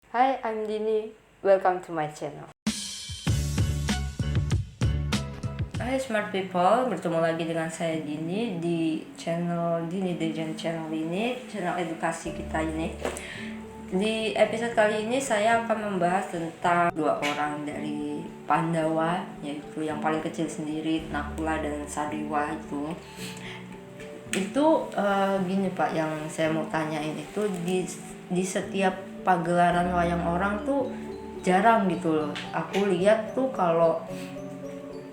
Hi, I'm Dini. Welcome to my channel. Hai smart people, bertemu lagi dengan saya Dini di channel Dini Dejan channel ini, channel edukasi kita ini. Di episode kali ini saya akan membahas tentang dua orang dari Pandawa, yaitu yang paling kecil sendiri, Nakula dan Sadewa itu. Gini Pak, yang saya mau tanyain itu di setiap pagelaran wayang orang tuh jarang gitu loh. Aku lihat tuh kalau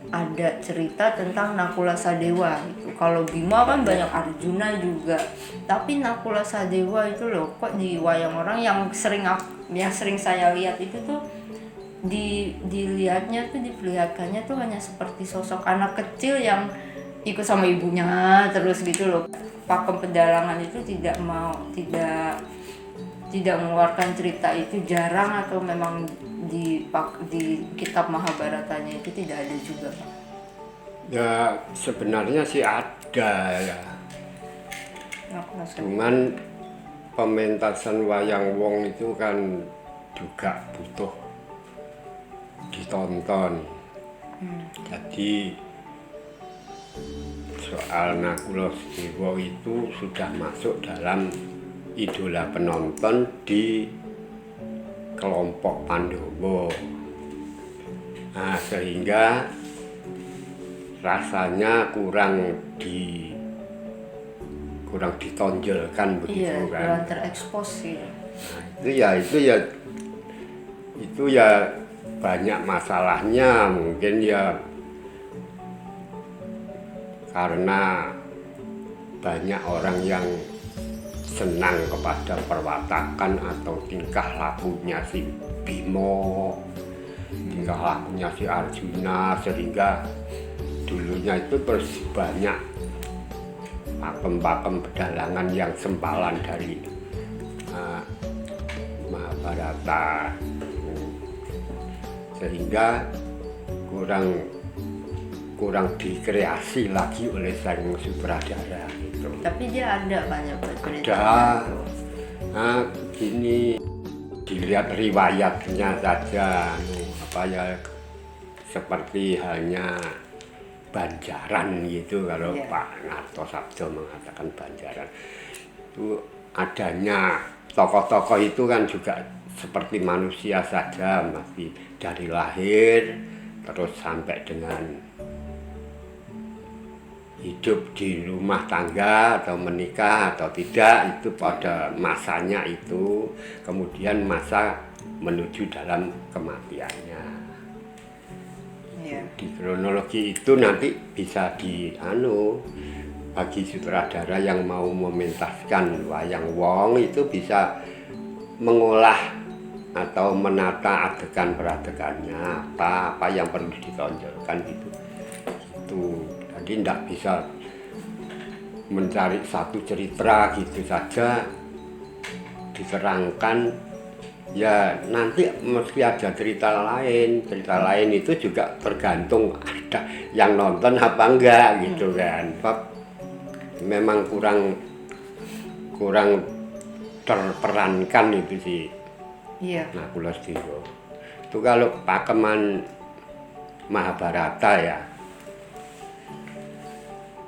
ada cerita tentang Nakula Sadewa gitu. Kalau Bima kan banyak Arjuna juga. Tapi Nakula Sadewa itu loh kok di wayang orang yang sering saya lihat itu tuh diperlihatkannya tuh hanya seperti sosok anak kecil yang ikut sama ibunya terus gitu loh. Pakem Pedalangan itu tidak mengeluarkan cerita itu, jarang, atau memang di kitab Mahabharatanya itu tidak ada juga Pak? Ya sebenarnya sih ada ya. Cuman pementasan wayang wong itu kan juga butuh ditonton. Jadi soal Nakula Sadewa itu sudah masuk dalam idola penonton di kelompok Pandawa. Nah, sehingga rasanya kurang ditonjolkan begitu. Iya, kan. kurang terekspos sih. Nah, itu ya banyak masalahnya, mungkin ya karena banyak orang yang senang kepada perwatakan atau tingkah lakunya si Bimo, tingkah lakunya si Arjuna, sehingga dulunya itu terus banyak pakem-pakem pedalangan yang sempalan dari Mahabharata, sehingga kurang dikreasi lagi oleh sang sutradara gitu. Tapi dia ada banyak cerita. Ada. Nah, gini dilihat riwayatnya saja, seperti halnya Banjaran gitu. Kalau Pak Nartosabdo mengatakan Banjaran itu adanya tokoh-tokoh itu kan juga seperti manusia saja, masih dari lahir terus sampai dengan hidup di rumah tangga atau menikah atau tidak, itu pada masanya itu, kemudian masa menuju dalam kematiannya. Di kronologi itu nanti bisa bagi sutradara yang mau mementaskan wayang wong itu bisa mengolah atau menata adegan peradegannya, apa yang perlu ditonjolkan gitu. Jadi tidak bisa mencari satu cerita gitu saja diterangkan, ya nanti mesti ada cerita lain itu juga tergantung ada yang nonton apa enggak gitu kan. Memang kurang terperankan itu sih. Nakula Sadewa itu kalau pakeman Mahabharata ya,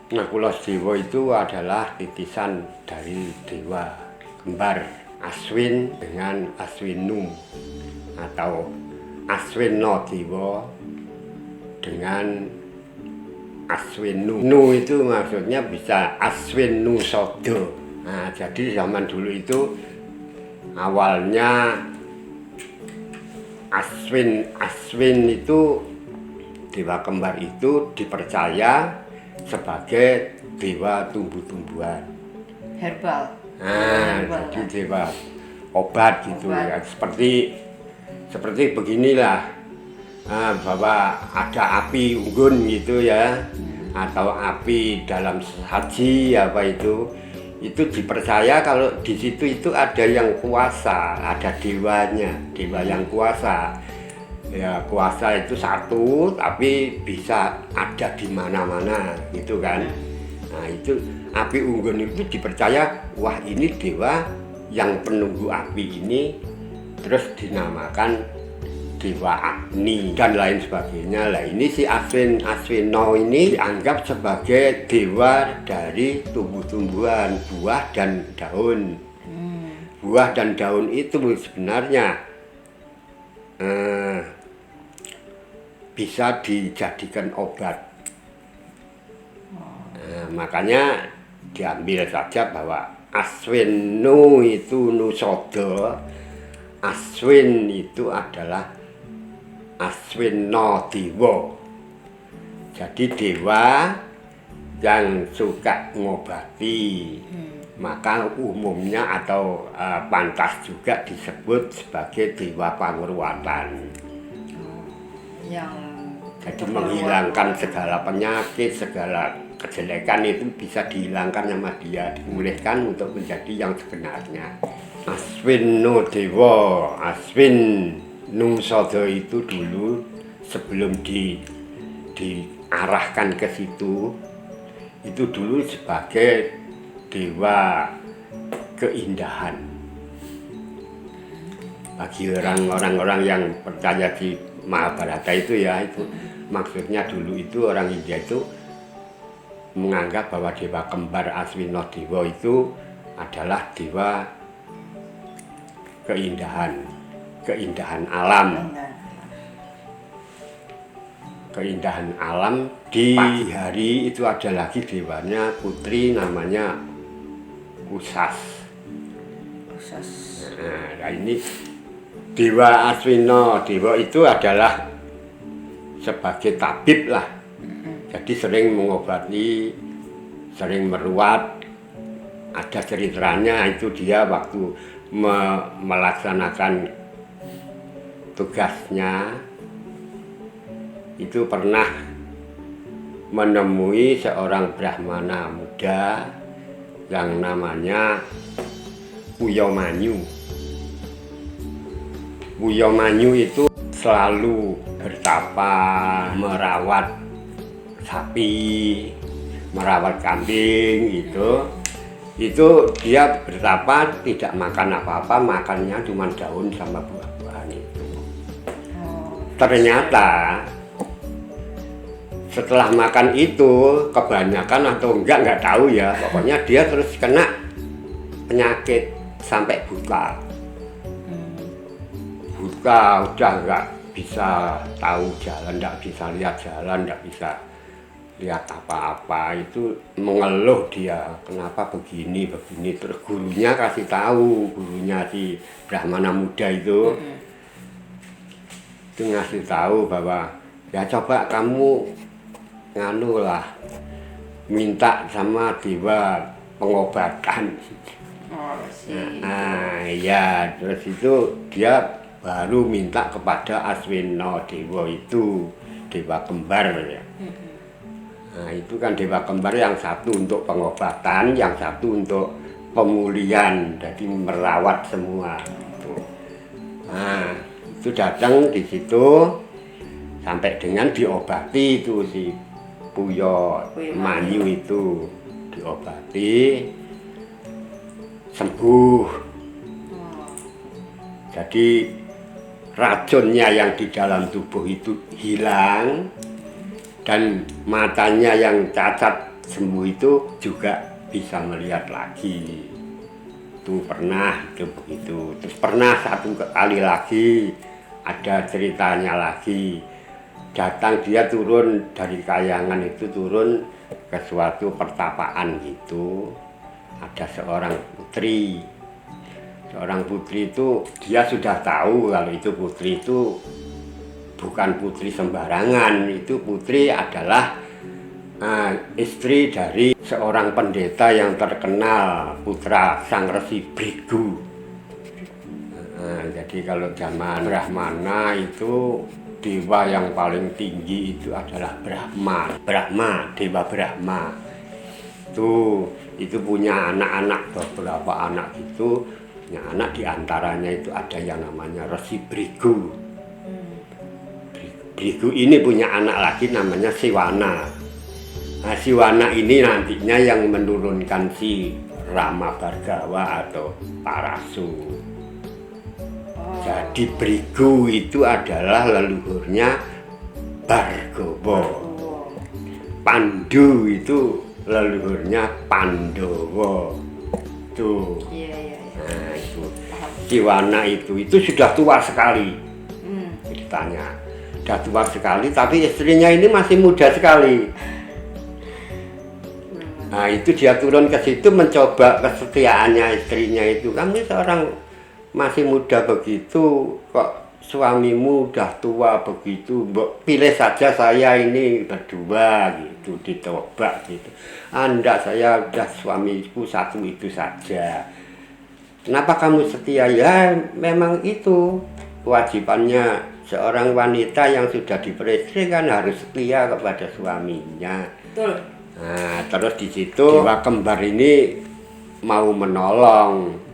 Nakula Sadewa itu adalah titisan dari dewa kembar Aswin dengan Aswinu, atau Aswino Dewa dengan Aswinu. Nu itu maksudnya bisa Aswinu Sodo. Nah, jadi zaman dulu itu awalnya Aswin itu dewa kembar itu dipercaya sebagai dewa tumbuh-tumbuhan, Herbal. jadi dewa obat gitu. Ya, seperti beginilah, bahwa ada api unggun gitu ya, atau api dalam haji itu dipercaya kalau di situ itu ada yang kuasa, ada dewanya, dewa yang kuasa. Ya, kuasa itu satu tapi bisa ada di mana-mana gitu kan. Nah, itu api unggun itu dipercaya, wah ini dewa yang penunggu api ini terus dinamakan Dewa Agni dan lain sebagainya. Lah ini si Aswino ini dianggap sebagai dewa dari tumbuh-tumbuhan, buah dan daun. Buah dan daun itu sebenarnya bisa dijadikan obat. Makanya diambil saja bahwa Aswino itu Nusodo, Aswin itu adalah Aswino Dewa. Jadi dewa yang suka ngobati. Maka umumnya atau pantas juga disebut sebagai dewa pangruatan. Jadi menghilangkan segala penyakit, segala kejelekan itu bisa dihilangkan sama dia, dimulihkan untuk menjadi yang sebenarnya. Aswino Dewa, Aswin Nusodo itu dulu sebelum diarahkan ke situ, itu dulu sebagai dewa keindahan. Bagi orang-orang yang percaya di Mahabharata itu ya, itu maksudnya dulu itu orang India itu menganggap bahwa dewa kembar Aswino Dewa itu adalah dewa keindahan alam. Keindahan alam. Di pagi hari itu ada lagi dewanya putri namanya Usas. Nah ini Dewa Aswino Dewa itu adalah sebagai tabib lah. Jadi sering mengobati, sering meruat. Ada ceritanya itu dia waktu melaksanakan tugasnya itu pernah menemui seorang Brahmana muda yang namanya Uyomanyu. Uyomanyu itu selalu bertapa, merawat sapi, merawat kambing gitu. Itu dia bertapa tidak makan apa-apa, makannya cuma daun sama buah-buahan itu. Ternyata setelah makan itu kebanyakan atau enggak tahu ya, pokoknya dia terus kena penyakit sampai buta. Buta, udah enggak bisa tahu jalan, enggak bisa lihat jalan, enggak bisa lihat apa-apa. Itu mengeluh dia, kenapa begini terus gurunya kasih tahu, gurunya si Brahmana muda itu ngasih tahu bahwa ya coba kamu nganu lah, minta sama dewa pengobatan. Nah ya, terus itu dia baru minta kepada Aswino Dewa itu, dewa kembar ya. Nah itu kan dewa kembar, yang satu untuk pengobatan, yang satu untuk pemulihan, jadi merawat semua. Nah itu datang di situ sampai dengan diobati itu si Puyo Manyu itu, diobati sembuh. Jadi racunnya yang di dalam tubuh itu hilang. Dan matanya yang cacat sembuh itu juga bisa melihat lagi. Itu pernah itu begitu. Terus pernah satu kali lagi ada ceritanya lagi. Datang dia turun dari kayangan itu, turun ke suatu pertapaan gitu. Ada seorang putri. Seorang putri itu dia sudah tahu kalau itu putri itu bukan putri sembarangan, itu putri adalah istri dari seorang pendeta yang terkenal, putra Sang Resi Brigu. Jadi kalau zaman Brahmana itu dewa yang paling tinggi itu adalah Brahma, dewa Brahma. Itu punya anak-anak, beberapa anak itu, punya anak diantaranya itu ada yang namanya Resi Brigu. Brigu ini punya anak lagi namanya Siwana. Nah, Siwana ini nantinya yang menurunkan si Rama Bhargawa atau Parasu. di Brigu itu adalah leluhurnya Bargawa. Pandu itu leluhurnya Pandawa. Tuh. Iya. Nah, itu Paham. Ciwana itu sudah tua sekali. Ceritanya. Sudah tua sekali, tapi istrinya ini masih muda sekali. Nah, itu dia turun ke situ mencoba kesetiaannya istrinya itu. Kamu seorang masih muda begitu, kok suamimu udah tua begitu, pilih saja saya ini berdua gitu, ditebak gitu. Anda saya udah suamiku satu itu saja. Kenapa kamu setia? Ya memang itu kewajibannya seorang wanita yang sudah diperistri kan harus setia kepada suaminya. Betul. Nah, terus di situ dewa kembar ini mau menolong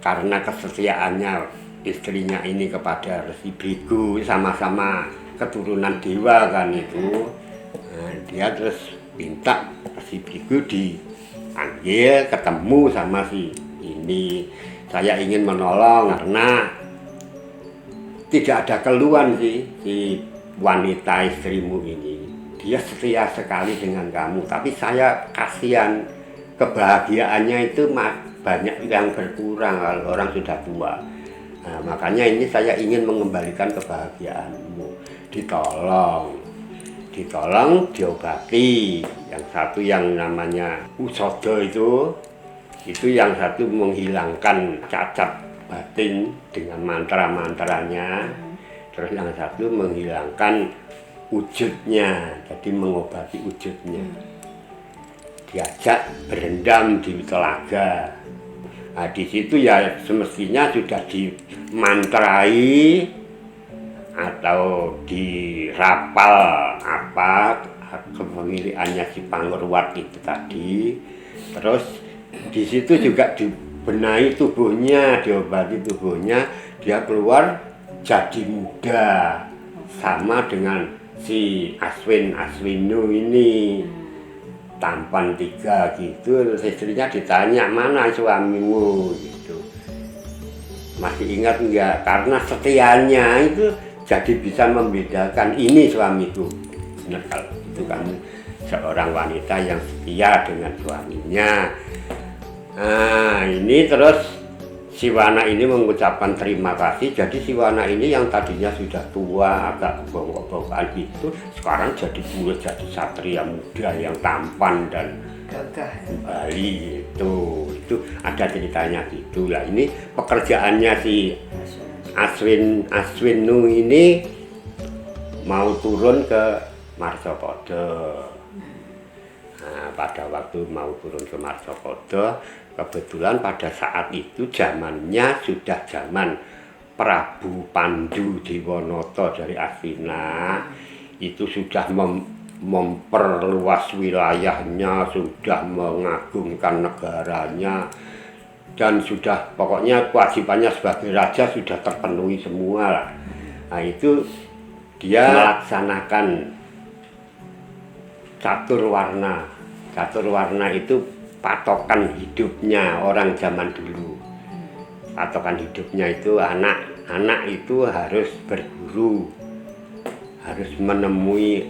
karena kesetiaannya istrinya ini kepada Resi Brigu, sama-sama keturunan dewa kan itu. Nah, dia terus minta Resi Brigu dipanggil ketemu sama si ini. Saya ingin menolong karena tidak ada keluhan sih si wanita istrimu ini. Dia setia sekali dengan kamu, tapi saya kasihan kebahagiaannya itu banyak yang berkurang kalau orang sudah tua. Nah, makanya ini saya ingin mengembalikan kebahagiaanmu. Ditolong, diobati. Yang satu yang namanya Usodo itu yang satu menghilangkan cacat batin dengan mantra-mantranya. Terus yang satu menghilangkan wujudnya, jadi mengobati wujudnya. Diajak berendam di telaga. Nah, di situ ya semestinya sudah dimantrai atau dirapal apa kepemilikannya si Pangurwat itu tadi. Terus di situ juga dibenahi tubuhnya, diobati tubuhnya, dia keluar jadi muda sama dengan si Aswinu ini. Tampan 3 gitu, terus istrinya ditanya mana suamimu gitu, masih ingat enggak? Karena setianya itu jadi bisa membedakan ini suamiku. Benar kalau itu kan seorang wanita yang setia dengan suaminya. Nah ini terus si Wana ini mengucapkan terima kasih. Jadi si Wana ini yang tadinya sudah tua, agak bongkok-bongkokan itu, sekarang jadi mulai jadi satria muda yang tampan dan Gagah. kembali gitu. Itu ada ceritanya gitu lah. Ini pekerjaannya si Aswinu ini mau turun ke Marsopodo. Nah, pada waktu mau turun ke Marsopodo, kebetulan pada saat itu zamannya sudah zaman Prabu Pandu Dewanoto dari Astina. Itu sudah memperluas wilayahnya, sudah mengagungkan negaranya, dan sudah pokoknya kewajibannya sebagai raja sudah terpenuhi semua lah. Nah itu dia melaksanakan catur warna. Catur warna itu patokan hidupnya orang zaman dulu. Patokan hidupnya itu anak itu harus berguru, harus menemui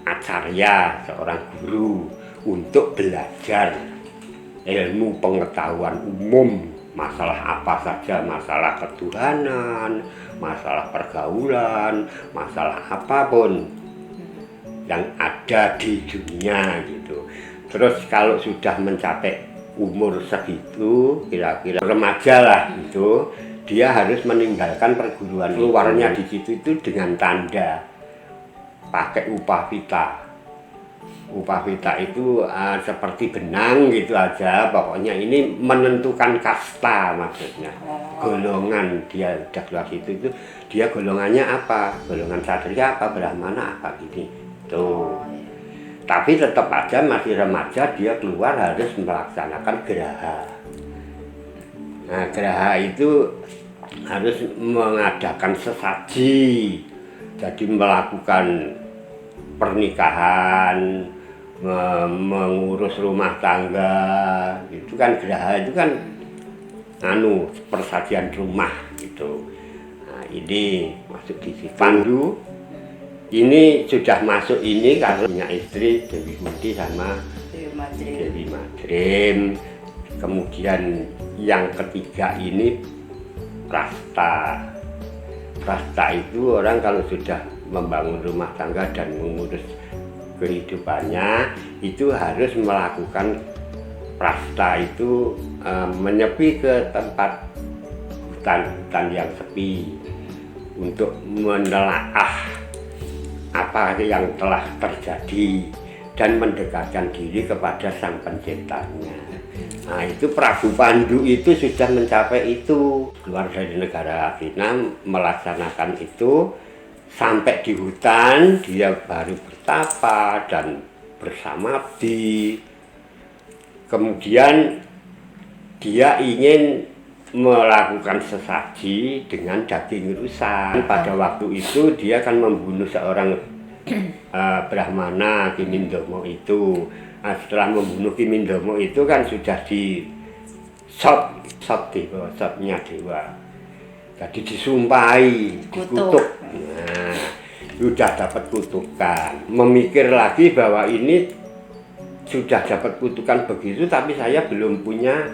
acarya, seorang guru, untuk belajar ilmu pengetahuan umum, masalah apa saja, masalah ketuhanan, masalah pergaulan, masalah apapun yang ada di dunia gitu. Terus kalau sudah mencapai umur segitu, kira-kira remaja lah itu, dia harus meninggalkan perguruan. Keluarnya di situ itu dengan tanda pakai upah pita. Upah pita itu seperti benang gitu aja. Pokoknya ini menentukan kasta maksudnya. Golongan dia udah keluar situ itu, dia golongannya apa? Golongan satria apa, brahmana apa gini. Tuh. Tapi tetap aja masih remaja, dia keluar harus melaksanakan geraha. Nah, geraha itu harus mengadakan sesaji, jadi melakukan pernikahan, mengurus rumah tangga. Itu kan geraha itu kan persajian rumah gitu. Nah, ini masuk di situ. Pandu ini sudah masuk ini karena punya istri Dewi Kunti sama Dewi Madrim. Kemudian yang ketiga ini Prasta. Prasta itu orang kalau sudah membangun rumah tangga dan mengurus kehidupannya itu harus melakukan prasta itu menyepi ke tempat hutan yang sepi untuk menelaah apa yang telah terjadi dan mendekatkan diri kepada Sang Penciptanya. Nah, itu Prabu Pandu itu sudah mencapai itu, keluar dari negara Astina melaksanakan itu sampai di hutan dia baru bertapa dan bersamadhi. Kemudian dia ingin melakukan sesaji dengan daging rusa. Pada waktu itu dia akan membunuh seorang Brahmana Kimindomo itu. Nah, setelah membunuh Kimindomo itu kan sudah di sop dewa, sopnya dewa. Jadi disumpahi, dikutuk. Nah, sudah dapat kutukan. Memikir lagi bahwa ini sudah dapat kutukan begitu, tapi saya belum punya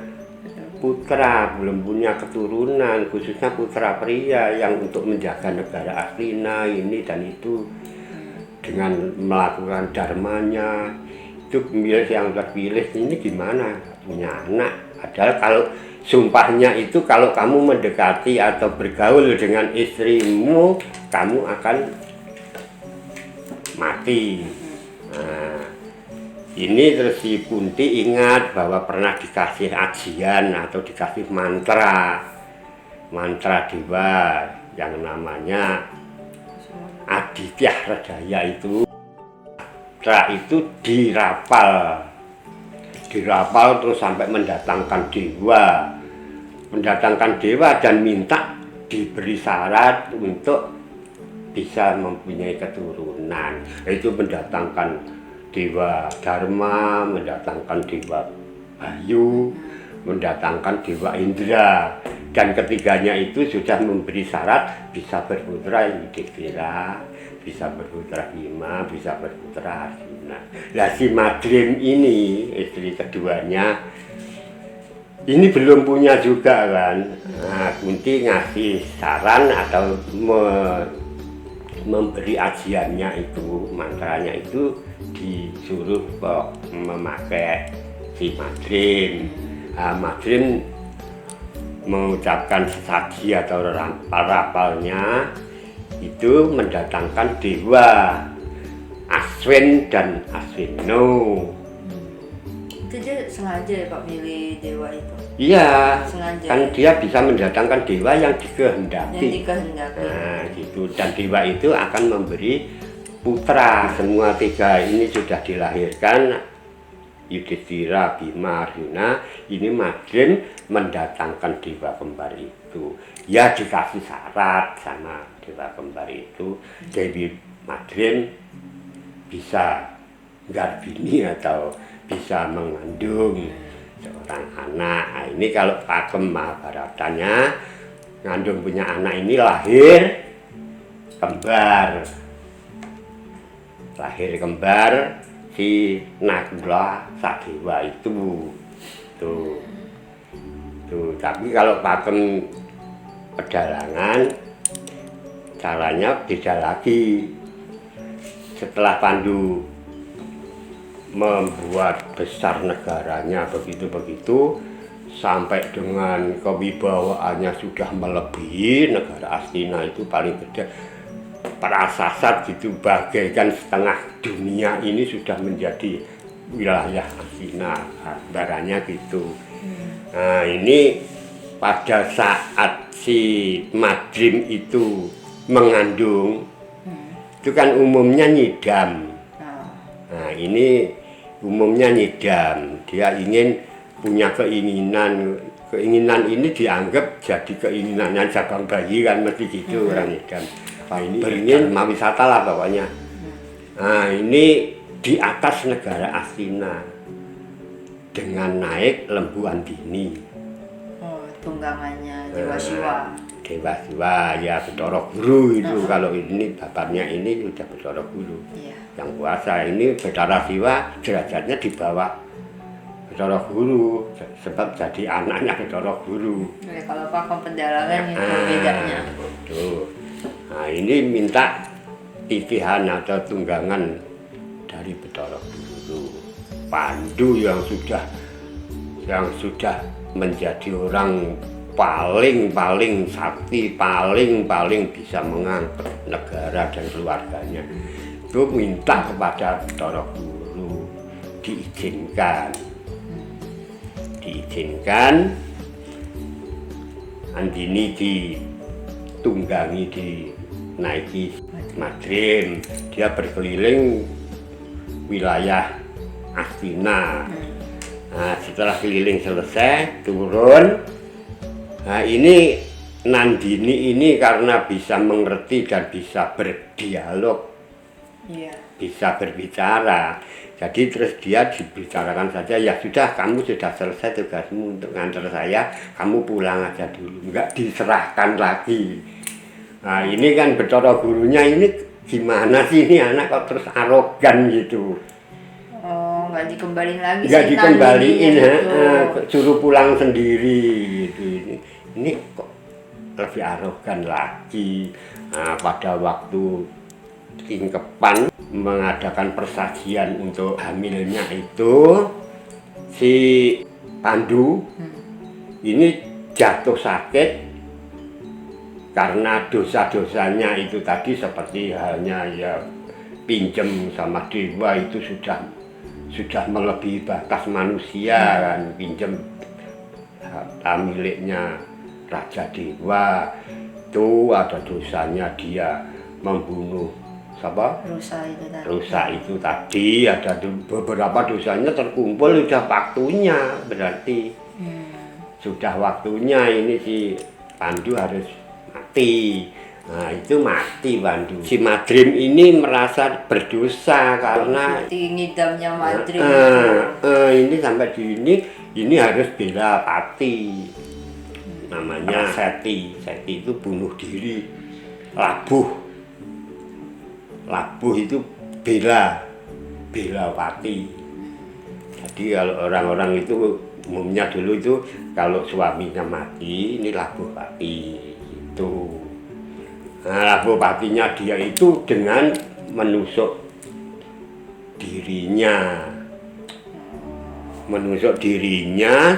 putra, belum punya keturunan, khususnya putra pria yang untuk menjaga negara Astina ini dan itu dengan melakukan dharmanya. Itu milih yang terpilih ini gimana punya anak? Padahal kalau sumpahnya itu kalau kamu mendekati atau bergaul dengan istrimu, kamu akan mati. Nah, ini terus si Kunti ingat bahwa pernah dikasih ajian atau dikasih mantra dewa yang namanya Aditya Hridaya itu. Mantra itu dirapal terus sampai mendatangkan dewa dan minta diberi syarat untuk bisa mempunyai keturunan. Itu mendatangkan Dewa Dharma, mendatangkan Dewa Bayu, mendatangkan Dewa Indra, dan ketiganya itu sudah memberi syarat bisa berputra Yudhistira, bisa berputra Bima, bisa berputra Arjuna. Nah, si Madrim ini istri keduanya ini belum punya juga kan. Nah, Kunti ngasih saran atau memberi ajiannya itu, mantranya itu disuruh kok memakai si Madrim. Nah, Madrim mengucapkan sesaji atau rapalnya itu mendatangkan dewa Aswin dan Aswino. Itu dia sengaja ya Pak milih dewa itu? Iya, sengaja. Kan dia bisa mendatangkan dewa yang dikehendaki. Nah, gitu. Dan dewa itu akan memberi putra. Semua tiga ini sudah dilahirkan, Yudhistira, Bima, Arjuna. Ini Madrim mendatangkan dewa kembar itu. Ya dikasih syarat sama dewa kembar itu, Dewi Madrim bisa garbini atau bisa mengandung seorang anak. Nah, ini kalau pakem Mahabharatanya, ngandung punya anak ini lahir kembar si Nakula Sadewa itu tuh. Tapi kalau pakem pedalangan caranya beda lagi. Setelah Pandu membuat besar negaranya begitu sampai dengan kewibawaannya sudah melebihi negara Astina itu paling gede, prasasat gitu, bagaikan setengah dunia ini sudah menjadi wilayah Astina, barangnya gitu. Nah, ini pada saat si Madrim itu mengandung itu kan umumnya nyidam. Nah, ini umumnya nyidam, dia ingin punya keinginan ini dianggap jadi keinginannya cabang bayi kan, mesti gitu orang nyidam. Nah, ini ingin mau wisata lah pokoknya. Nah, ini di atas negara Astina dengan naik Lembu Andini. tunggangannya Dewa Siwa. Dewa Siwa ya Bathara Guru itu. Kalau ini bapaknya ini sudah Bathara Guru. Iya. Yang kuasa ini Bathara Siwa derajatnya di bawah Bathara Guru sebab jadi anaknya Bathara Guru. Ya, kalau pakem pedalangan itu bedanya. Betul. Nah ini minta titihan atau tunggangan dari Bathara Guru. Pandu yang sudah menjadi orang paling sakti, paling bisa mengangkat negara dan keluarganya. Itu minta kepada Bathara Guru diizinkan Andini ditunggangi, dinaiki Madrim. Dia berkeliling wilayah Astina. Nah, setelah keliling selesai turun. Nah ini Nandini ini karena bisa mengerti dan bisa berdialog, bisa berbicara. Jadi terus dia dibicarakan saja, ya sudah kamu sudah selesai tugasmu untuk ngantar saya, kamu pulang aja dulu, enggak diserahkan lagi. Nah ini kan Bathara Gurunya ini gimana sih ini anak kok terus arogan gitu. Oh, nggak dikembaliin lagi. Nggak dikembaliin, suruh pulang sendiri gitu. Ini kok lebih arogan lagi. Nah, pada waktu Tingkepan mengadakan persajian untuk hamilnya itu, si Pandu ini jatuh sakit karena dosa-dosanya itu tadi, seperti halnya ya pinjem sama dewa itu sudah melebihi batas manusia kan, pinjem harta miliknya Raja Dewa itu ada dosanya, dia membunuh rusa itu tadi ada beberapa dosanya terkumpul, sudah waktunya berarti sudah waktunya ini si Pandu harus mati. Nah itu mati Pandu. Si Madrim ini merasa berdosa karena ngidamnya Madrim. Ini sampai di ini harus bela pati. Namanya Seti itu bunuh diri. Labuh itu bela pati. Jadi kalau orang-orang itu umumnya dulu itu kalau suaminya mati ini labuh pati itu. Nah, labuh patinya dia itu dengan menusuk dirinya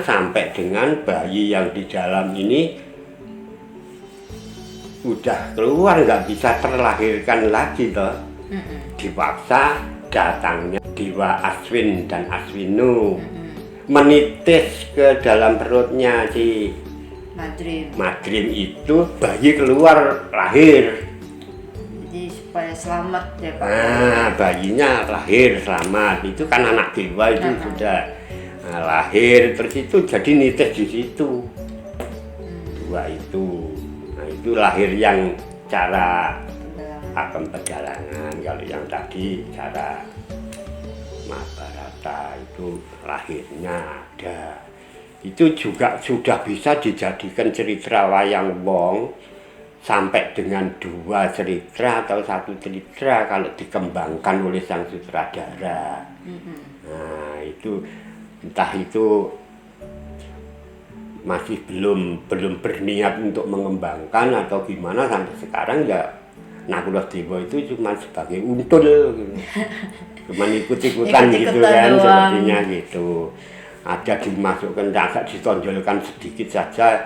sampai dengan bayi yang di dalam ini udah keluar, nggak bisa terlahirkan lagi toh. Dipaksa datangnya Dewa Aswin dan Aswinu menitis ke dalam perutnya si Madrim itu, bayi keluar lahir. Jadi supaya selamat ya Pak. Nah bayinya lahir selamat, itu kan anak dewa itu sudah lahir, terus itu jadi nitis di situ dua itu. Nah itu lahir yang cara pakem pedalangan, kalau yang tadi cara Mahabharata itu lahirnya ada. Itu juga sudah bisa dijadikan cerita wayang wong sampai dengan 2 cerita atau 1 cerita kalau dikembangkan oleh sang sutradara. Nah itu entah itu masih belum berniat untuk mengembangkan atau gimana, sampai sekarang ya Nakula Dewa itu cuma sebagai untul gitu. Cuma ikut-ikutan gitu kan doang. Sepertinya gitu. Ada dimasukkan, agak ditonjolkan sedikit saja,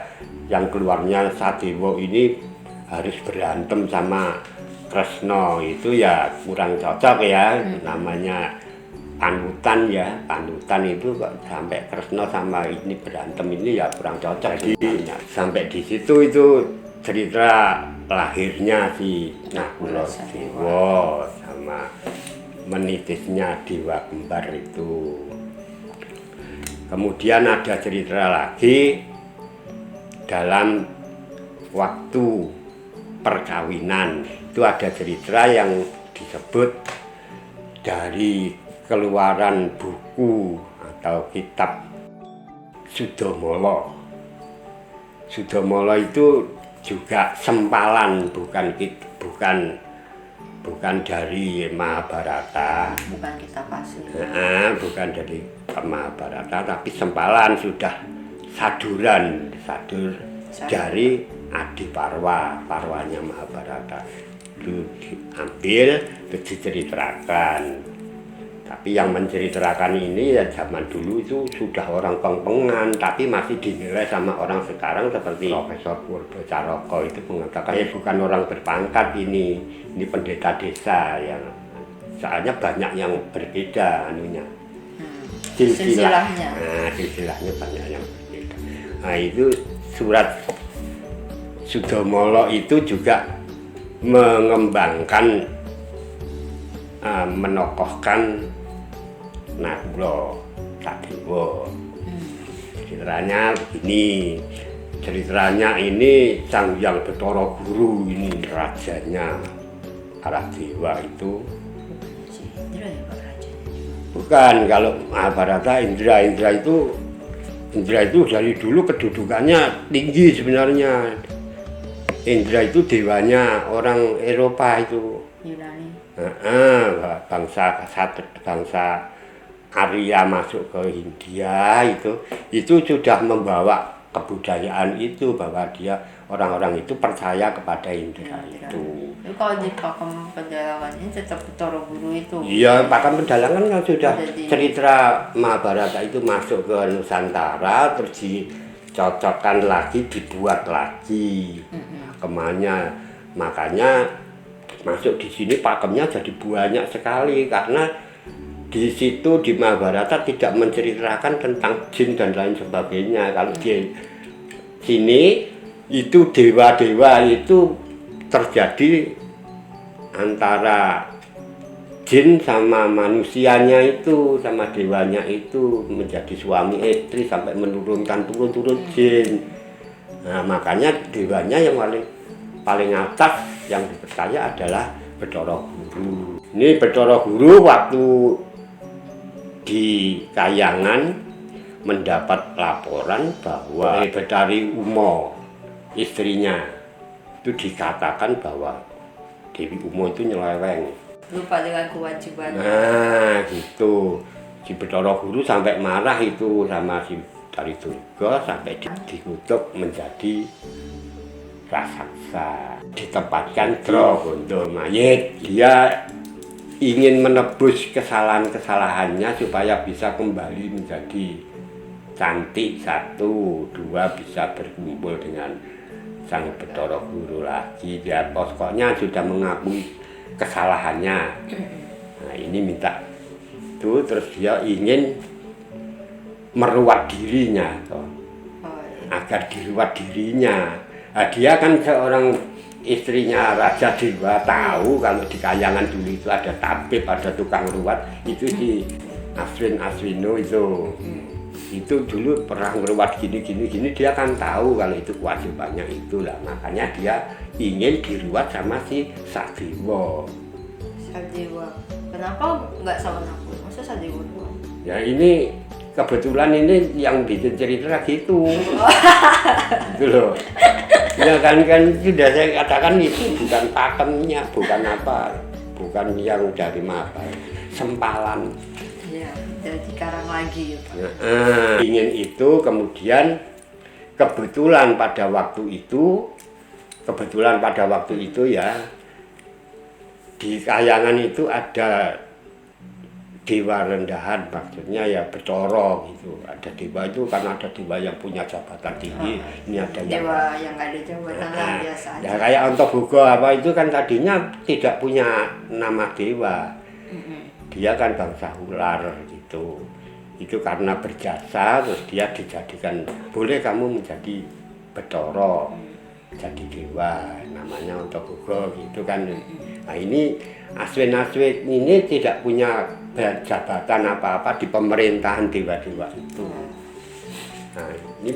yang keluarnya Sadewa ini harus berantem sama Kresna, itu ya kurang cocok ya. Namanya panutan ya, panutan itu kok sampai Kresna sama ini berantem, ini ya kurang cocok. Jadi sampai di situ itu cerita lahirnya si Nakula Dewa sama menitisnya dewa kembar itu. Kemudian ada cerita lagi dalam waktu perkawinan, itu ada cerita yang disebut dari keluaran buku atau kitab Sudomolo. Sudomolo itu juga sempalan, bukan dari Mahabharata. Bukan kitab asli. Bukan dari Mahabharata, tapi sempalan, sudah sadur dari Adiparwa, parwanya Mahabharata. Itu diambil, itu diceritakan. Tapi yang menceritakan ini ya zaman dulu itu sudah orang pengpengan, tapi masih dinilai sama orang sekarang seperti Profesor Purbo Caroko itu mengatakan bukan orang berpangkat ini pendeta desa yang soalnya banyak yang berbeda anunya. Silsilahnya. Silsilahnya banyak yang berbeda. Nah itu surat Sudomolo itu juga mengembangkan, menokohkan Nakula Sadewa. Ceritanya ini Sang Hyang Bathara Guru ini rajanya para dewa itu. Indra ya Pak rajanya? Bukan, kalau Mahabharata Indra itu dari dulu kedudukannya tinggi sebenarnya. Indra itu dewanya orang Eropa itu. Yunani. Bangsa Arya masuk ke Hindia itu sudah membawa kebudayaan itu, bahwa orang-orang itu percaya kepada Indra itu. Itu kalau di pakem Pendalangan ini tetap Bathara Guru itu. Iya, pakem Pendalangan kan sudah cerita Mahabharata itu masuk ke Nusantara, terus dicocokkan lagi, dibuat lagi pakemnya. Makanya masuk di sini pakemnya jadi banyak sekali, karena di situ di Mahabharata tidak menceritakan tentang jin dan lain sebagainya. Kalau di sini itu dewa-dewa itu terjadi antara jin sama manusianya itu, sama dewanya itu menjadi suami istri sampai menurunkan turun jin. Nah, makanya dewanya yang paling atas yang dipercaya adalah Bathara Guru. Ini Bathara Guru waktu di Kayangan mendapat laporan bahwa Betari Umo, istrinya, itu dikatakan bahwa Dewi Umo itu nyeleweng. Lupa dengan kewajibannya. Nah gitu, si Bathara Guru sampai marah itu sama si Betari Durga, sampai dikutuk menjadi raksasa, ditempatkan Draganda Mayit. Dia ingin menebus kesalahannya supaya bisa kembali menjadi cantik, 1, 2 bisa berkumpul dengan Sang Bathara Guru lagi. Dia pokoknya sudah mengakui kesalahannya. Nah ini minta itu, terus dia ingin meruat dirinya agar diruat dirinya. Nah, dia kan seorang istrinya Raja Dewa, tahu kalau di Kayangan dulu itu ada tabib, ada tukang ruat, itu si Aswino itu dulu pernah ngeruat gini, dia kan tahu kalau itu kewajibannya itulah. Makanya dia ingin diruat sama si Sadewa. Kenapa nggak sama Nakula? Masa Sadewa doang? Ya ini kebetulan ini yang bikin cerita gitu. Gitu loh. Ya kan sudah saya katakan itu bukan pakemnya, bukan yang dari Mahabharata, sempalan. Iya, jadi karang lagi ya Pak. Ingin itu, kemudian kebetulan pada waktu itu ya di Kayangan itu ada dewa rendahan, maksudnya ya Bathara gitu. Ada dewa itu karena ada dewa yang punya jabatan tinggi, ini ada dewa yang ada jabatan biasa aja. Ya kayak Antoboga apa itu kan tadinya tidak punya nama dewa. Dia kan bangsa ular gitu. Itu karena berjasa terus dia dijadikan, boleh kamu menjadi Bathara, jadi dewa, namanya Antoboga gitu kan. Nah ini Aswin ini tidak punya jabatan apa-apa di pemerintahan dewa-dewa itu. Nah ini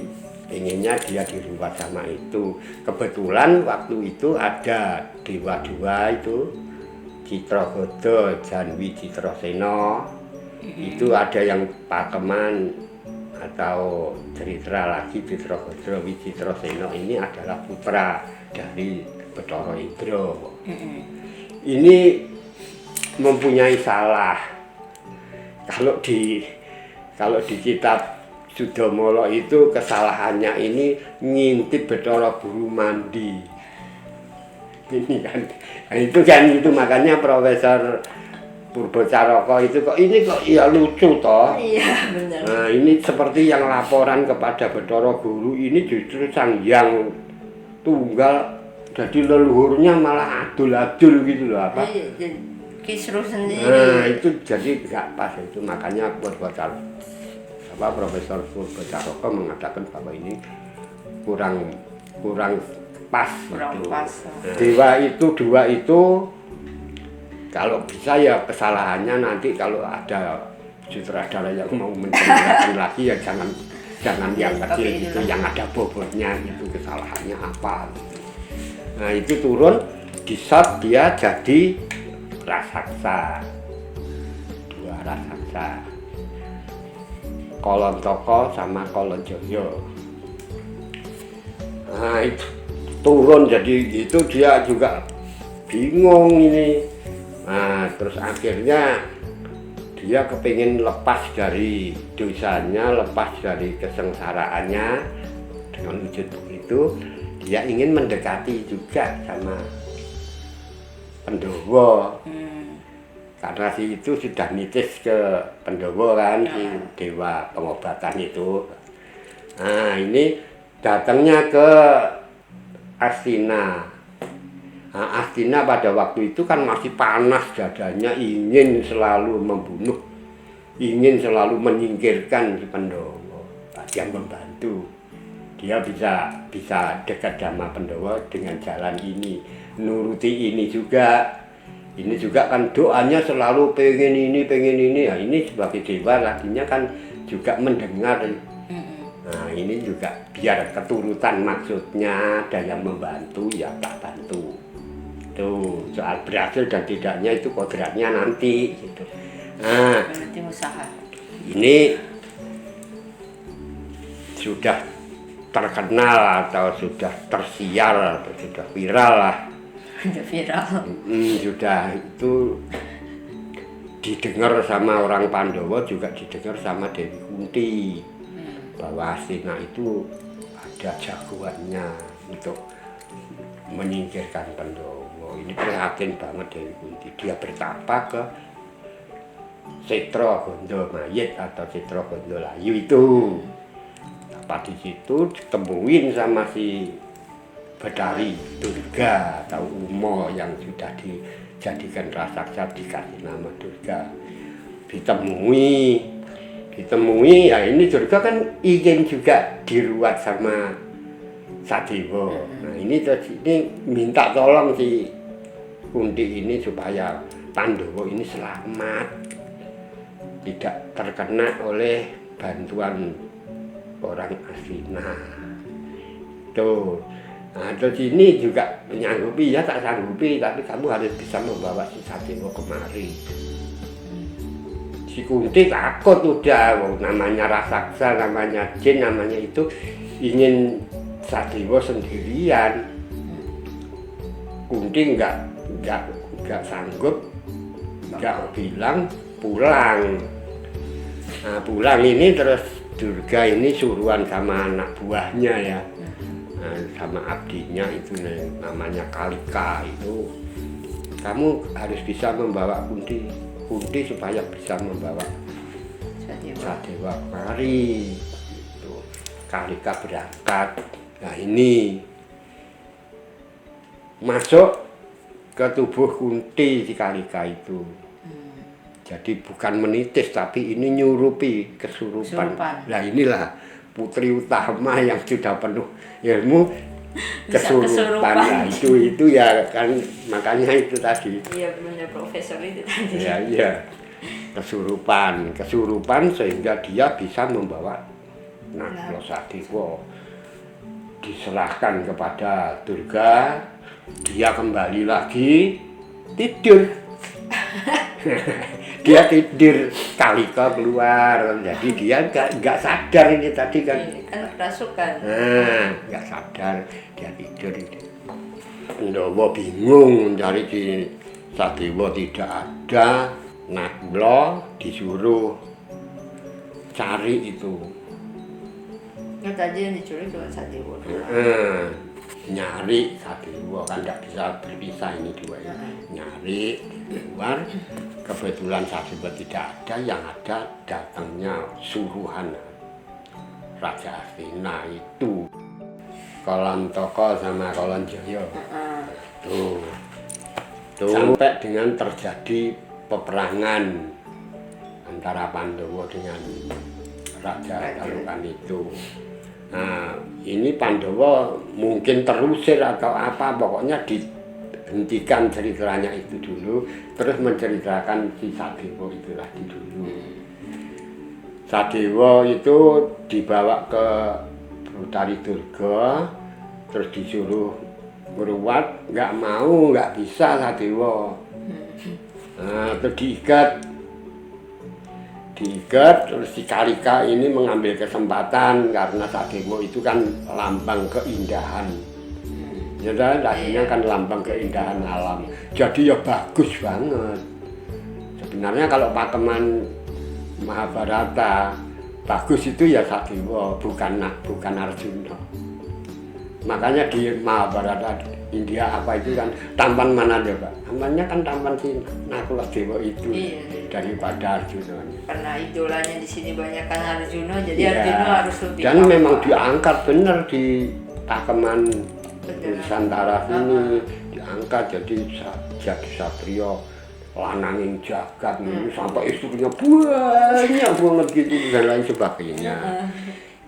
pengennya dia diruat sama itu. Kebetulan waktu itu ada dewa-dewa itu, Citragoda, Janwi Citrasena, itu ada yang pakeman atau Ceritra lagi Witrogodro Wicitrasena ini adalah putra dari Bathara Indra. Ini mempunyai salah. Kalau di kitab Sudamala itu kesalahannya ini ngintip Bathara Guru mandi. Ini kan, itu makanya Profesor Purbacaraka itu ini kok ya lucu toh. Iya benar. Nah ini seperti yang laporan kepada Bathara Guru ini justru Sang Hyang Tunggal jadi leluhurnya malah adul-adul gitu loh apa. Kisruh sendiri. Nah itu jadi nggak pas itu makanya Profesor Purbacaraka mengatakan bahwa ini kurang pas. Kurang gitu. pas. Dua itu kalau bisa ya kesalahannya nanti kalau ada sutradara yang mau menceritakan lagi ya jangan yang kecil itu yang ada bobotnya itu kesalahannya apa. Nah itu turun di shot dia jadi raksasa, 2 raksasa, Kolontoko sama Kolonjoyo. Nah itu turun jadi itu dia juga bingung ini. Nah terus akhirnya dia kepingin lepas dari dosanya, lepas dari kesengsaraannya. Dengan wujud begitu dia ingin mendekati juga sama Pandhawa. Karena si itu sudah nitis ke Pandhawa kan, si dewa pengobatan itu. Nah ini datangnya ke Astina. Nah, Astina pada waktu itu kan masih panas dadanya, ingin selalu membunuh, ingin selalu menyingkirkan si Pandhawa. Dia membantu, dia bisa dekat sama Pandhawa dengan jalan ini, nuruti ini juga. Ini juga kan doanya selalu pengen ini. Nah, ini sebagai dewa lakinya kan juga mendengar. Nah ini juga biar keturutan maksudnya ada yang membantu ya tak bantu. Tuh soal berhasil dan tidaknya itu kodratnya nanti gitu. Nah Berarti usaha. ini sudah terkenal atau sudah tersiar atau sudah viral lah. Udah viral. Sudah itu didengar sama orang Pandhawa juga didengar sama Dewi Kunti. Bahwa Astina itu ada jagoannya untuk menyingkirkan Pandhawa. Ini prihatin banget Dewi Kunti. Dia bertapa ke Setra Gondomayit atau Setra Gondolayu itu. Tapa di situ ditemuin sama si Bathari Durga atau Uma yang sudah dijadikan raksasa dikasih nama Durga. Ditemui ya ini Durga kan ingin juga diruat sama Sadewa. Nah ini minta tolong si Kunti ini supaya Pandhawa ini selamat, tidak terkena oleh bantuan orang Astina. Tuh. Nah terus ini juga menyanggupi ya tak sanggupi tapi kamu harus bisa membawa si Sadewa kemari. Si Kunti takut udah, namanya raksasa, namanya jin, namanya itu ingin Sadewa sendirian. Kunti enggak sanggup, enggak bilang pulang. Nah pulang ini terus Durga ini suruhan sama anak buahnya ya. Nah, sama abdinya itu namanya Kalika itu, kamu harus bisa membawa Kunti supaya bisa membawa Sadewa kemari. Itu Kalika berangkat. Nah ini masuk ke tubuh Kunti si Kalika itu. Jadi bukan menitis tapi ini nyurupi kesurupan. Nah inilah putri utama yang sudah penuh ilmu kesurupan. Nah itu ya kan makanya itu tadi. Iya benar Profesor itu tadi. Iya. Kesurupan sehingga dia bisa membawa Nagla Sadewa. Diserahkan kepada Durga, dia kembali lagi tidur. dia tidur, Kalika keluar, jadi dia nggak sadar ini tadi kan. Kan kerasukan. Nah, nggak sadar dia tidur itu. Pandawa bingung mencari di Sadewa tidak ada. Nah, kula disuruh cari itu. Yang tadi yang diculik dengan Sadewa. Nyari Sadewa kan nggak bisa berpisah ini dua ya. Nyari keluar, kebetulan Sadewa tidak ada, yang ada datangnya suruhan Raja Astina itu Kalantaka sama Kalanjaya. Tuh sampai dengan terjadi peperangan antara Pandawa dengan Raja Tarukan itu. Nah, ini Pandawa mungkin terusir atau apa, pokoknya dihentikan ceritanya itu dulu, terus menceritakan si Sadewa itu lagi dulu. Sadewa itu dibawa ke Brutari Durga, terus disuruh meruat, nggak mau, nggak bisa Sadewa. Nah, terus diikat, terus si Kalika ini mengambil kesempatan karena Sadewa itu kan lambang keindahan. Ya tadinya kan lambang keindahan alam. Jadi ya bagus banget. Sebenarnya kalau pakeman Mahabharata bagus itu ya Sadewa, bukan Arjuna. Makanya di Mahabharata India apa itu kan tampan mana dia Pak? Tampannya kan tampan si Nakula Dewa itu daripada Arjuna. Karena idolanya di sini banyak kan Arjuna, jadi Arjuna harus lebih. Dan memang diangkat benar di pakeman Nusantara ini diangkat jadi satria lananging jagat sampai istrinya banyak banget gitu dan lain sebagainya.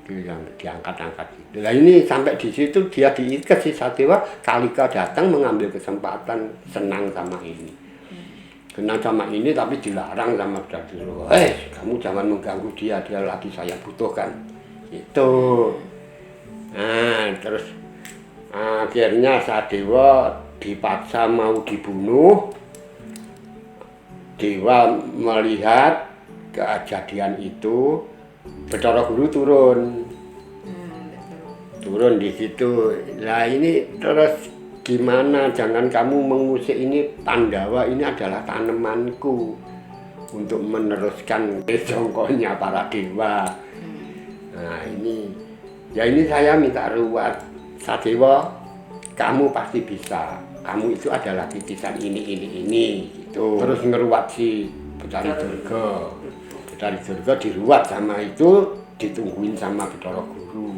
Itu yang diangkat-angkat itu. Nah ini sampai di situ dia diikat si Sadewa, Kalika datang mengambil kesempatan senang sama ini. Senang sama ini tapi dilarang sama Sadewa. Kamu jangan mengganggu dia lagi saya butuhkan. Itu. Nah, terus akhirnya Sadewa dipaksa mau dibunuh. Dewa melihat kejadian itu, Bathara Guru turun di situ. Nah ini terus gimana? Jangan kamu mengusik ini, Pandawa ini adalah tanamanku untuk meneruskan jongkonya para dewa. Nah ini saya minta ruwat. Sadewa, kamu pasti bisa. Kamu itu adalah titisan ini gitu. Terus ngeruat si Bathara Durga. Bathara Durga diruat sama itu, ditungguin sama Bathara Guru.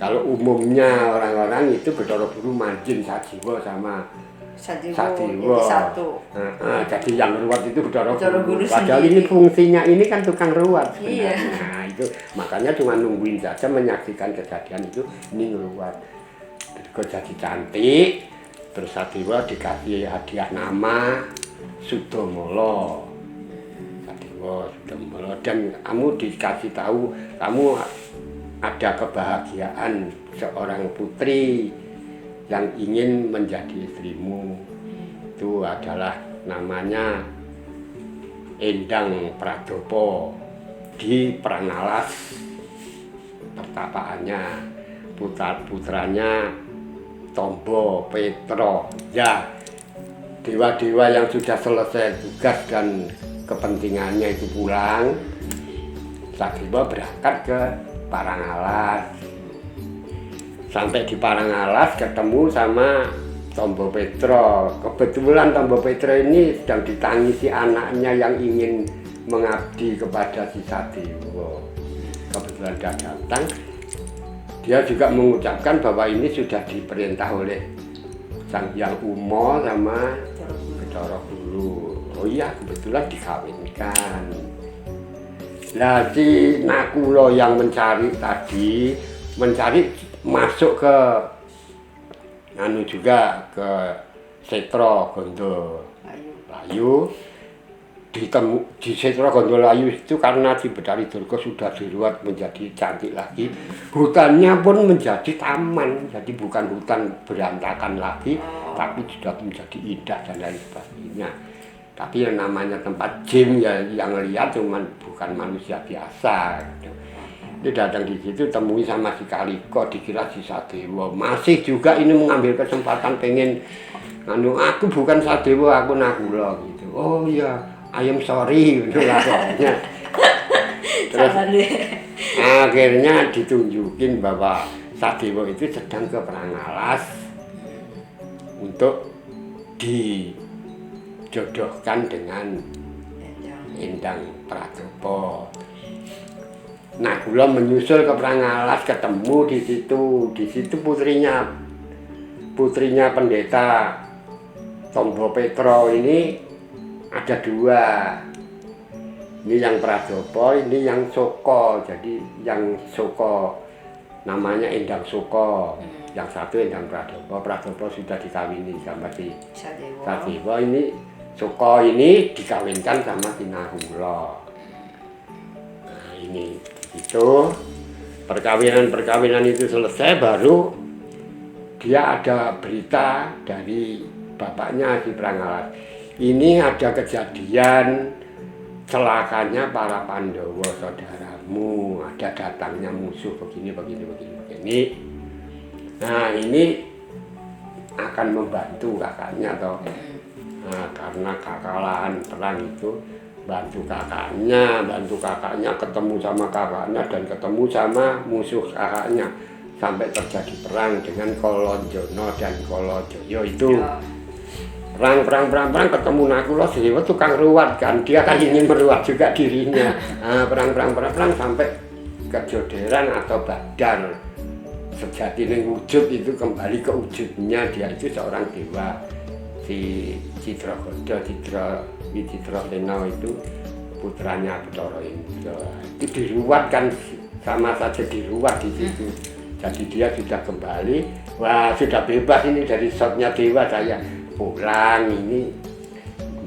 Kalau umumnya orang-orang itu Bathara Guru manjin Sadewa sama Sadewa. Satu. Jadi yang ruat itu Bathara Guru. sendiri. Padahal ini fungsinya ini kan tukang ruat sebenarnya. Iya. Nah itu makanya cuma nungguin saja menyaksikan kejadian itu, ini ngeruat. Durga jadi cantik. Terus Sadewa dikasih hadiah nama Sudomala. Sadewa Sudomala, dan kamu dikasih tahu kamu ada kebahagiaan seorang putri yang ingin menjadi istrimu. Itu adalah namanya Endang Pradopo. Di Prangalas pertapaannya, putranya Tombo Petro. Ya, dewa-dewa yang sudah selesai tugas dan kepentingannya itu pulang, Sadewa berangkat ke Parangalas. Sampai di Parangalas ketemu sama Tombo Petro. Kebetulan Tombo Petro ini sedang ditangisi anaknya yang ingin mengabdi kepada si Sadewa. Kebetulan dia datang. Dia juga mengucapkan bahwa ini sudah diperintah oleh Sang Hyang Uma sama Bathara Guru. Oh iya, kebetulan dikawinkan. Nah, si Nakula yang mencari masuk ke juga ke Setra Gondolayu. Di Setra Gondolayu itu karena si Bathari Durga sudah diruat menjadi cantik lagi, hutannya pun menjadi taman, jadi bukan hutan berantakan lagi, tapi sudah menjadi indah dan lain sebagainya. Tapi yang namanya tempat gym ya yang lihat cuman bukan manusia biasa gitu. Dia datang di situ temui sama si Kaliko, dikira si Sadewo. Masih juga ini mengambil kesempatan pengen aku bukan Sadewo, aku Nakula gitu. Oh iya, I am sorry gitu lah pokoknya. Terus akhirnya ditunjukin bahwa Sadewo itu sedang ke Prangalas untuk dijodohkan dengan Endang Prajogo. Nakula menyusul ke Prangalas, ketemu di situ. Di situ putrinya pendeta Tombo Petro ini ada 2. Ini yang Prajogo, ini yang Soko. Jadi yang Soko namanya Endang Soko. Yang satu Endang Prajogo. Prajogo sudah dikawini sama si Sadewo. Ini Soko ini dikawinkan sama si Nakula. Nah ini itu perkawinan itu selesai, baru dia ada berita dari bapaknya si Prangalas. Ini ada kejadian celakanya para Pandawa saudaramu, ada datangnya musuh begini. Nah ini akan membantu kakaknya toh. Nah, karena kekalahan perang itu bantu kakaknya ketemu sama kakaknya dan ketemu sama musuh kakaknya sampai terjadi perang dengan Kolonjono dan Kolojoyo itu. Perang ketemu Nakula Dewa tukang ruwat kan, dia kan ingin meruat juga dirinya. Nah, perang sampai kejoderan atau badar. Sejati wujud itu kembali ke wujudnya, dia itu seorang dewa. Si Citragoda, Wicitrawena itu putranya Bathara Indra. Itu diruat kan, sama saja diruat di situ. Jadi dia sudah kembali, wah sudah bebas ini dari shotnya dewa. Saya pulang ini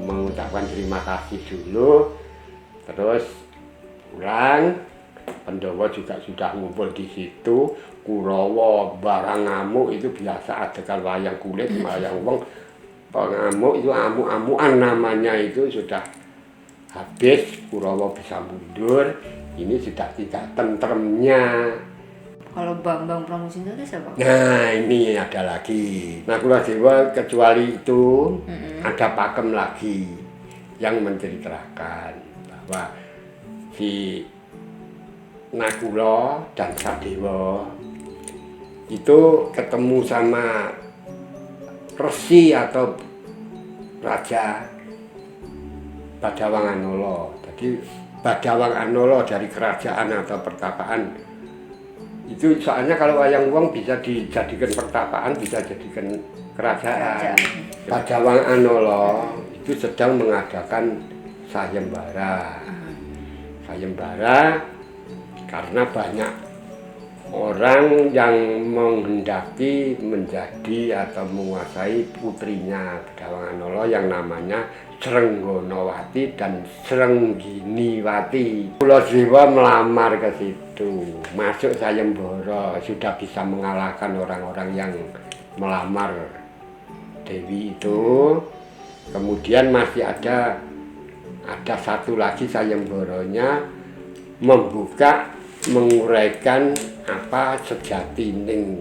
mengucapkan terima kasih dulu, terus pulang. Pandhawa juga sudah ngumpul di situ. Kurawa barang ngamuk itu biasa adegan wayang kulit, wayang wong. Pengamuk itu amuk-amukan namanya itu sudah habis. Kurawa bisa mundur, ini sudah tidak tentremnya. Kalau Bambang Pramusinta itu siapa? Nah ini ada lagi Nakula Dewa, kecuali itu ada pakem lagi yang menceritakan bahwa si Nakula dan Sadewa itu ketemu sama Resi atau Raja Badawang Anala. Jadi Badawang Anala dari kerajaan atau pertapaan itu, soalnya kalau wayang wong bisa dijadikan pertapaan, bisa jadikan kerajaan. Badawang Anala itu sedang mengadakan sayembara. Sayembara karena banyak orang yang menghendaki menjadi atau menguasai putrinya Badawang Anala yang namanya Srenggonowati dan Srengginiwati. Kula Dewa melamar ke situ, masuk sayembara, sudah bisa mengalahkan orang-orang yang melamar Dewi itu. Kemudian masih ada satu lagi sayembaranya, membuka, menguraikan apa sejatining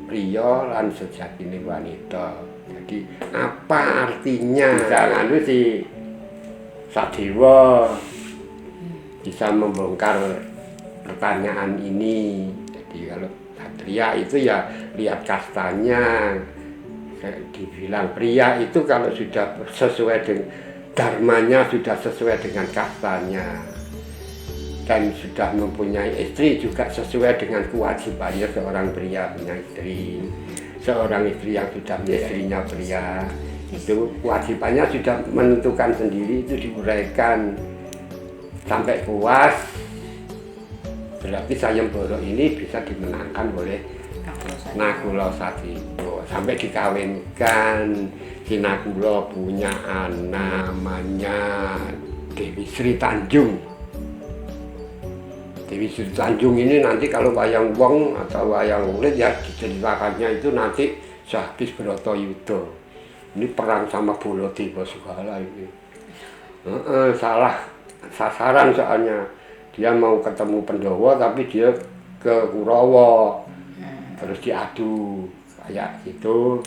priya lan sejatining wanita. Jadi apa artinya nganu si Sadewa bisa membongkar pertanyaan ini. Jadi kalau satria itu ya lihat kastanya. Dibilang pria itu kalau sudah sesuai dengan dharmanya, sudah sesuai dengan kastanya dan sudah mempunyai istri juga sesuai dengan kewajibannya seorang pria punya istri. Seorang istri yang sudah istrinya pria itu kewajibannya sudah menentukan sendiri, itu diuraikan sampai puas. Berarti sayembara ini bisa dimenangkan oleh Nakula Sadewa sampai dikawinkan. Si Nakula punya anak namanya Dewi Sri Tanjung. Dewi Sri Tanjung ini nanti kalau wayang wong atau wayang kulit ya diceritakannya itu nanti sehabis Bratayuda. Ini perang sama Baladewa segala ini. Salah sasaran soalnya. Dia mau ketemu Pandhawa tapi dia ke Kurawa. Terus diadu kayak gitu.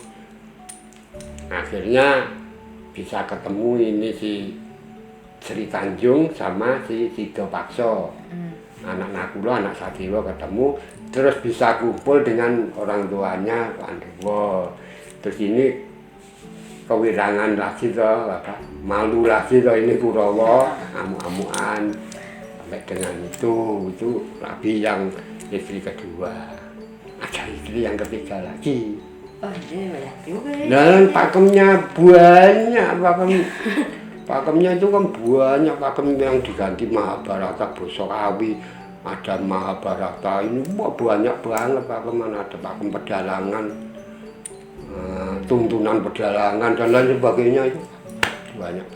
Akhirnya bisa ketemu ini si Sri Tanjung sama si Sido Pakso. Anak Nakula, anak Sadewa ketemu, terus bisa kumpul dengan orang tuanya Pandhawa. Terus ini kewirangan lagi toh, malu lagi toh ini Kurawa, amuk-amukan sampai dengan itu Rabi yang istri kedua. Ada istri yang ketiga lagi. Oh, jadi banyak juga ya. Dan pakemnya banyak, pakemnya itu kan banyak, pakem yang diganti Mahabharata, Bosokawi, ada Mahabharata, ini banyak banget pakeman, ada pakem pedalangan, tuntunan pedalangan dan lain sebagainya itu banyak.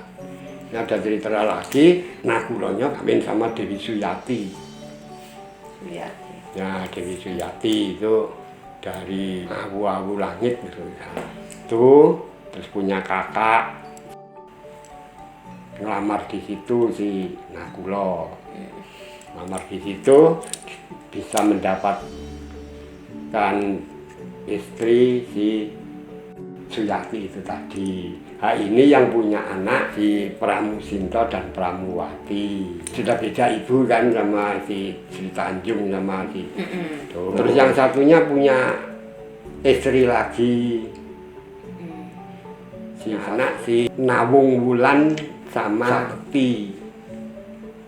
Ini ada cerita lagi, Nakulanya kawin sama Dewi Suyati. Ya, Dewi Suyati itu dari awu-awu langit gitu ya. Itu terus punya kakak ngelamar di situ si Nakula. Ngelamar di situ bisa mendapatkan istri si Suyati itu tadi. Nah, ini yang punya anak si Pramusinta dan Pramuwati. Sudah beda ibu kan sama si Sri Tanjung sama si Terus yang satunya punya istri lagi. Si anak si Nawung Wulan sama Sakti.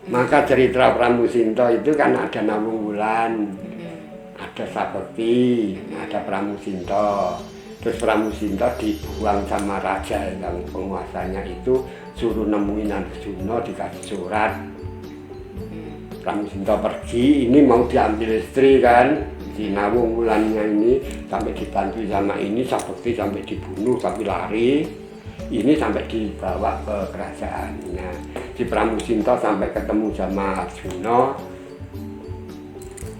Maka cerita Pramusinta itu kan ada Nawung Wulan, ada Sakti, ada Pramusinta. Terus Pramusinta dibuang sama raja yang penguasanya itu, suruh nemuin Arjuna, dikasih surat. Pramusinta pergi, ini mau diambil istri kan, si Nawung Wulannya ini sampai dibantu sama ini, Sakti sampai dibunuh tapi lari. Ini sampai dibawa ke kerajaannya. Si Pramusinta sampai ketemu sama Arjuna.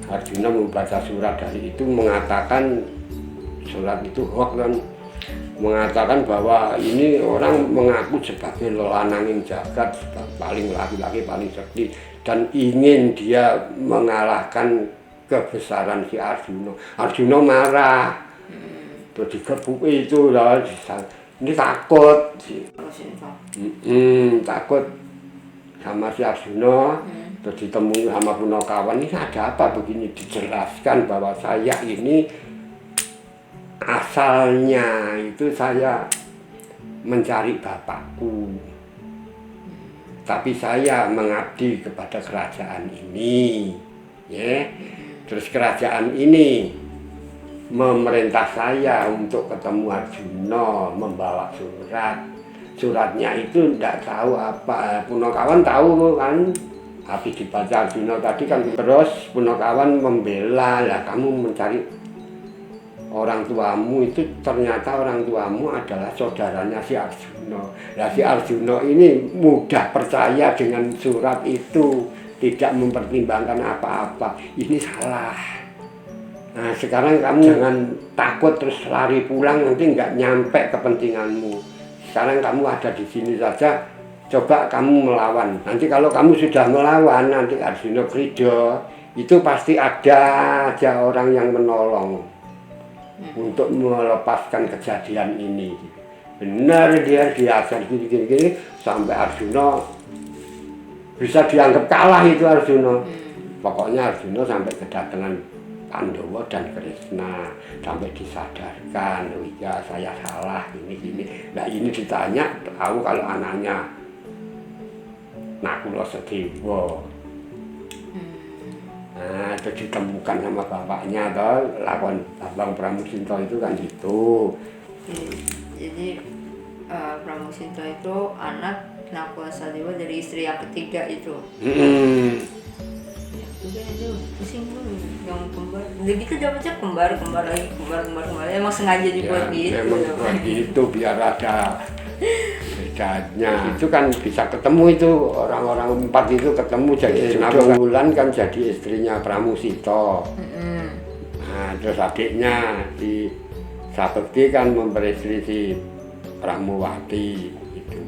Arjuna membaca surat dari itu mengatakan surat itu hoax kan, mengatakan bahwa ini orang mengaku sebagai lelananging jagat, paling laki-laki paling sakti dan ingin dia mengalahkan kebesaran si Arjuna. Arjuna marah, terus digebuki itu lah. Ini takut, takut sama si Arjuna, terus ditemui sama Punakawan. Ini ada apa begini? Dijelaskan bahwa saya ini asalnya itu saya mencari bapakku, tapi saya mengabdi kepada kerajaan ini, ya. Terus kerajaan ini memerintah saya untuk ketemu Arjuna, membawa surat. Suratnya itu tidak tahu apa, Punakawan tahu kan, tapi dibaca Arjuna tadi kan. Terus Punakawan membela, lah kamu mencari orang tuamu itu, ternyata orang tuamu adalah saudaranya si Arjuna. Nah si Arjuna ini mudah percaya dengan surat itu, tidak mempertimbangkan apa-apa. Ini salah. Nah sekarang kamu jangan takut terus lari pulang, nanti nggak nyampe kepentinganmu. Sekarang kamu ada di sini saja, coba kamu melawan. Nanti kalau kamu sudah melawan, nanti Arjuna Krida, itu pasti ada aja orang yang menolong untuk melepaskan kejadian ini. Benar dia diajar gini-gini sampai Arjuna bisa dianggap kalah itu Arjuna. Pokoknya Arjuna sampai kedatangan Pandhawa dan Kresna, sampai disadarkan, oh iya saya salah ini. Nah ini ditanya, tahu kalau anaknya Nakula Sedewa. Nah itu ditemukan sama bapaknya toh, lakon Bambang Pramusinta itu kan gitu. Jadi Pramusinta itu anak Nakula Sedewa dari istri yang ketiga itu. Juga itu pusing tuh yang kembar. Udah gitu dia baca kembar lagi, kembar. Emang sengaja dibuat ya, gitu. Emang buat gitu biar ada bedanya. Itu kan bisa ketemu itu orang-orang empat itu ketemu jadi Nawung Wulan kan jadi istrinya Pramusinta. Nah terus adiknya si Sakti kan memperistri si Pramuwati itu.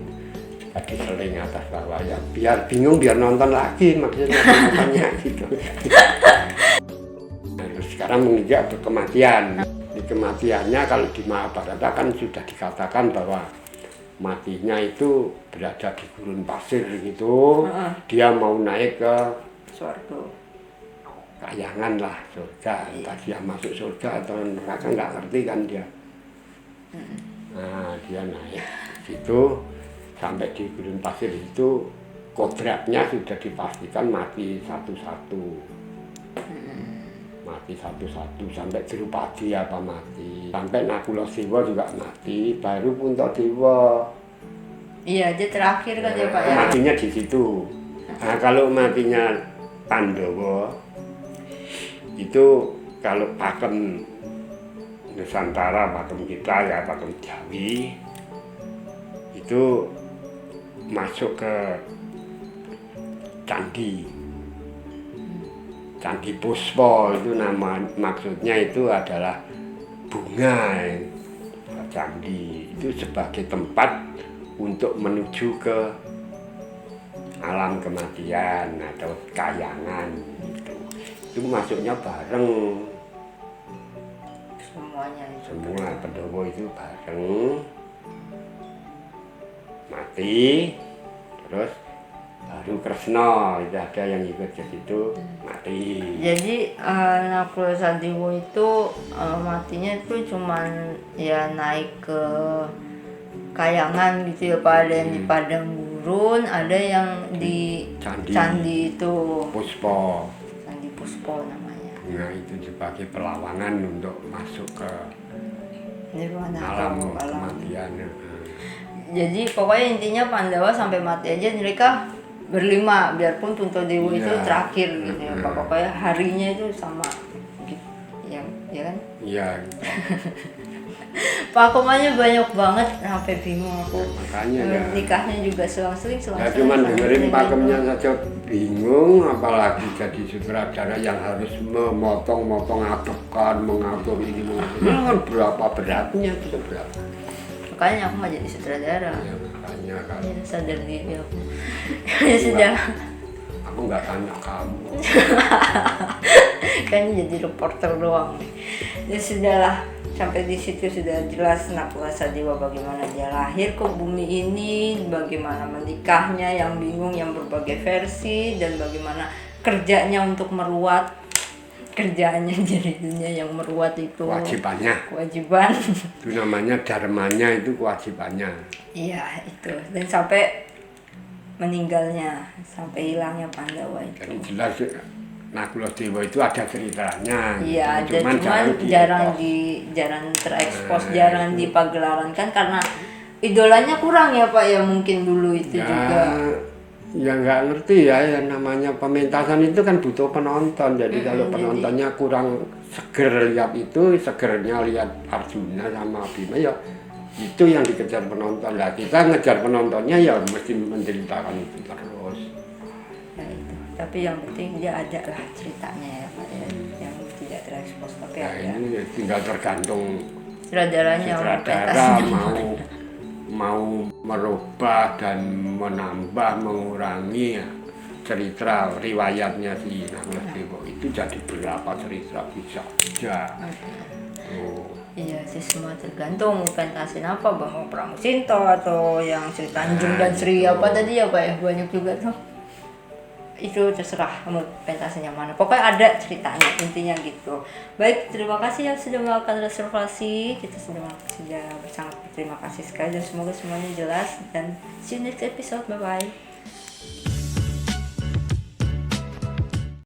jadi seling atas bawah ya biar bingung biar nonton lagi maksudnya nontonnya gitu. Nah, terus sekarang menginjak ke kematian. Di kematiannya kalau di Mahabharata kan sudah dikatakan bahwa matinya itu berada di gurun pasir gitu. Dia mau naik ke Surga. kayangan lah surga, entah dia masuk surga atau neraka nggak ngerti kan dia. Nah dia naik situ sampai di gurun pasir itu kodratnya sudah dipastikan mati satu-satu. Mati satu-satu sampai Drupadi apa mati, sampai Nakula Dewa juga mati, baru Puntadewa. Iya, dia terakhir kan ya Pak ya. Matinya di situ. Nah, kalau matinya Pandawa itu kalau pakem Nusantara, pakem kita ya pakem Jawi itu masuk ke candi Puspa itu nama maksudnya itu adalah bunga candi itu sebagai tempat untuk menuju ke alam kematian atau kayangan gitu. Itu masuknya bareng Semuanya itu. semua Pandawa itu bareng mati terus baru Kresna itu ada yang ikut ke situ mati. Jadi Nakula Sadewa itu matinya itu cuman ya naik ke kayangan gitu ya Pak, ada yang di padang gurun, ada yang di candi itu Puspa. Candi Puspa namanya. Nah itu sebagai perlawanan untuk masuk ke Nirwana alam atau alam. kematian. Jadi pokoknya intinya Pandawa sampai mati aja mereka berlima, biarpun Puntadewa itu Iya. terakhir gitu ya Pak. Pokoknya harinya itu sama gitu. Ya kan? Iya. Pakemannya banyak banget sampai bingung aku. Makanya ya. Nikahnya juga selang-seling. Ya cuman dengerin pakemnya saja bingung, apalagi jadi sutradara yang harus memotong-motong adegan, mengatur ini mengatur. Kan berapa beratnya itu berapa? Makanya aku nggak jadi sutradara. Ya makanya kan. Ya, sadar diri aku. Ya sudah. Aku nggak tanya kamu. Kan jadi reporter doang. Ya sudahlah. Sampai di situ sudah jelas Nakula Sadewa bagaimana dia lahir ke bumi ini, bagaimana menikahnya yang bingung, yang berbagai versi, dan bagaimana kerjanya untuk meruat, kerjaannya jadi dunia yang meruat itu kewajiban. Itu namanya dharmanya, itu kewajibannya. Iya itu, dan sampai meninggalnya, sampai hilangnya Pandawa itu. Jadi jelas Nakula Dewa itu ada ceritanya. Iya, ada cuman jarang terekspos, jarang dipagelaran kan karena idolanya kurang ya Pak ya mungkin dulu itu ya, juga. Ya nggak ngerti ya, yang namanya pementasan itu kan butuh penonton. Jadi kalau penontonnya kurang seger lihat itu, segernya lihat Arjuna sama Bima ya itu yang dikejar penonton. Lah kita ngejar penontonnya ya mesti menceritakan itu terus. Ya itu. Tapi yang penting dia ada lah ceritanya ya Pak ya, yang tidak terekspos tapi Ya ada. ini tinggal tergantung Sutradaranya sutradara mau merubah dan menambah, mengurangi ya, cerita riwayatnya si Nakula Dewa itu jadi berapa cerita bisa aja. Oh. Iya sih, semua tergantung pentasin apa, Bambang Pramusinto atau yang Sri Tanjung dan Sri apa tadi ya Pak ya, banyak juga tuh. Itu terserah kamu pentasinya mana, pokoknya ada ceritanya, intinya gitu. Baik, terima kasih yang sudah melakukan reservasi, kita sudah sangat berterima kasih sekali dan semoga semuanya jelas, dan see you next episode, bye bye.